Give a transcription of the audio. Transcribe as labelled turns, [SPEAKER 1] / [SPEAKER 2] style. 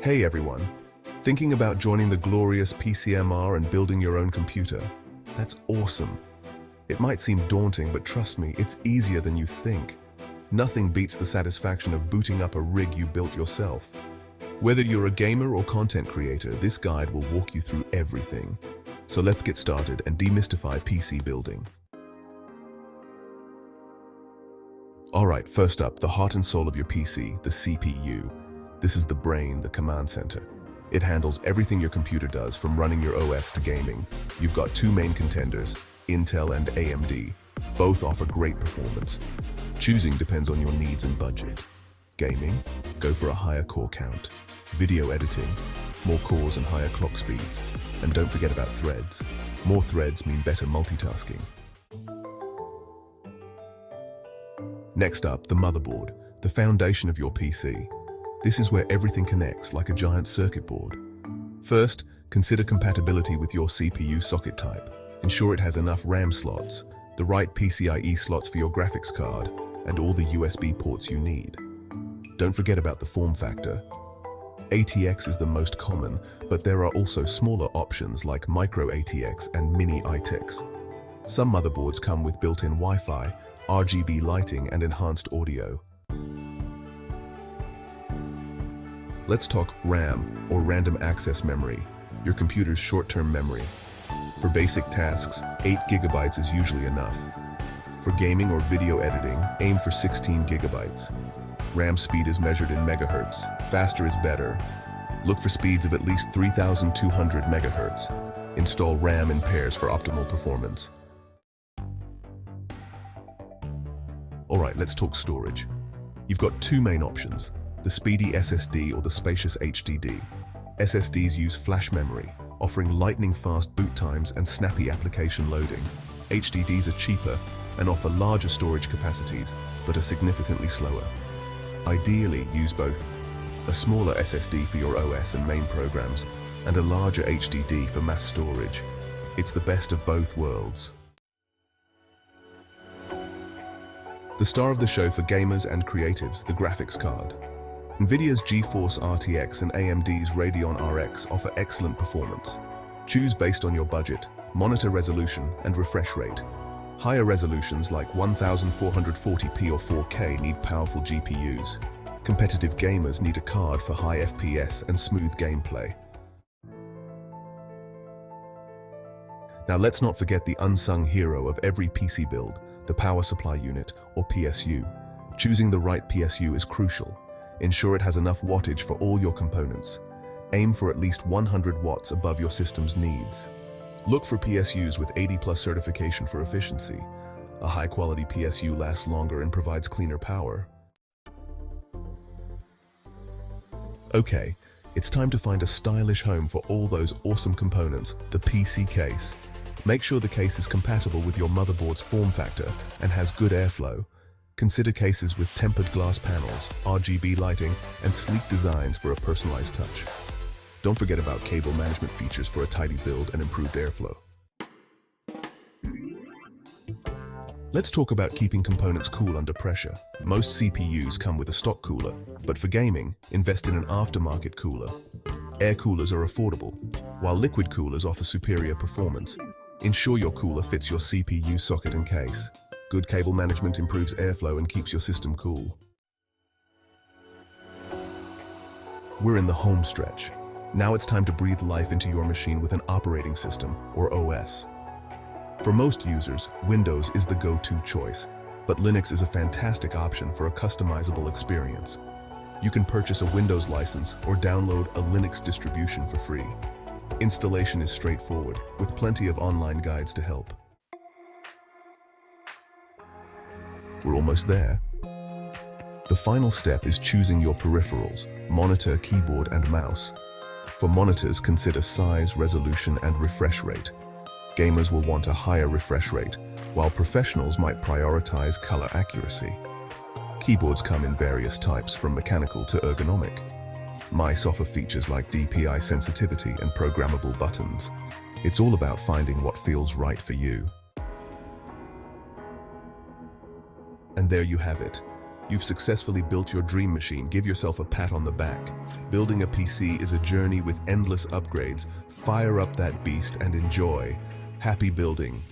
[SPEAKER 1] Hey everyone, thinking about joining the glorious PCMR and building your own computer? That's awesome. It might seem daunting, but trust me, it's easier than you think. Nothing beats the satisfaction of booting up a rig you built yourself. Whether you're a gamer or content creator, this guide will walk you through everything. So let's get started and demystify PC building. Alright, first up, the heart and soul of your PC, the CPU. This is the brain, the command center. It handles everything your computer does, from running your OS to gaming. You've got two main contenders, Intel and AMD. Both offer great performance. Choosing depends on your needs and budget. Gaming? Go for a higher core count. Video editing? More cores and higher clock speeds. And don't forget about threads. More threads mean better multitasking. Next up, the motherboard, the foundation of your PC. This is where everything connects like a giant circuit board. First, consider compatibility with your CPU socket type. Ensure it has enough RAM slots, the right PCIe slots for your graphics card, and all the USB ports you need. Don't forget about the form factor. ATX is the most common, but there are also smaller options like micro ATX and mini ITX. Some motherboards come with built-in Wi-Fi, RGB lighting, and enhanced audio. Let's talk RAM, or random access memory, your computer's short-term memory. For basic tasks, 8 GB is usually enough. For gaming or video editing, aim for 16 GB. RAM speed is measured in megahertz. Faster is better. Look for speeds of at least 3,200 MHz. Install RAM in pairs for optimal performance. Alright, let's talk storage. You've got two main options, the speedy SSD or the spacious HDD. SSDs use flash memory, offering lightning-fast boot times and snappy application loading. HDDs are cheaper and offer larger storage capacities, but are significantly slower. Ideally, use both. A smaller SSD for your OS and main programs, and a larger HDD for mass storage. It's the best of both worlds. The star of the show for gamers and creatives, the graphics card. NVIDIA's GeForce RTX and AMD's Radeon RX offer excellent performance. Choose based on your budget, monitor resolution, and refresh rate. Higher resolutions like 1440p or 4K need powerful GPUs. Competitive gamers need a card for high FPS and smooth gameplay. Now let's not forget the unsung hero of every PC build, the power supply unit, or PSU. Choosing the right PSU is crucial. Ensure it has enough wattage for all your components. Aim for at least 100 watts above your system's needs. Look for PSUs with 80+ certification for efficiency. A high-quality PSU lasts longer and provides cleaner power. Okay, it's time to find a stylish home for all those awesome components, the PC case. Make sure the case is compatible with your motherboard's form factor and has good airflow. Consider cases with tempered glass panels, RGB lighting, and sleek designs for a personalized touch. Don't forget about cable management features for a tidy build and improved airflow. Let's talk about keeping components cool under pressure. Most CPUs come with a stock cooler, but for gaming, invest in an aftermarket cooler. Air coolers are affordable, while liquid coolers offer superior performance. Ensure your cooler fits your CPU socket and case. Good cable management improves airflow and keeps your system cool. We're in the home stretch. Now it's time to breathe life into your machine with an operating system, or OS. For most users, Windows is the go-to choice, but Linux is a fantastic option for a customizable experience. You can purchase a Windows license or download a Linux distribution for free. Installation is straightforward, with plenty of online guides to help. We're almost there. The final step is choosing your peripherals, monitor, keyboard, and mouse. For monitors, consider size, resolution, and refresh rate. Gamers will want a higher refresh rate, while professionals might prioritize color accuracy. Keyboards come in various types, from mechanical to ergonomic. Mice offer features like DPI sensitivity and programmable buttons. It's all about finding what feels right for you. And there you have it. You've successfully built your dream machine. Give yourself a pat on the back. Building a PC is a journey with endless upgrades. Fire up that beast and enjoy. Happy building.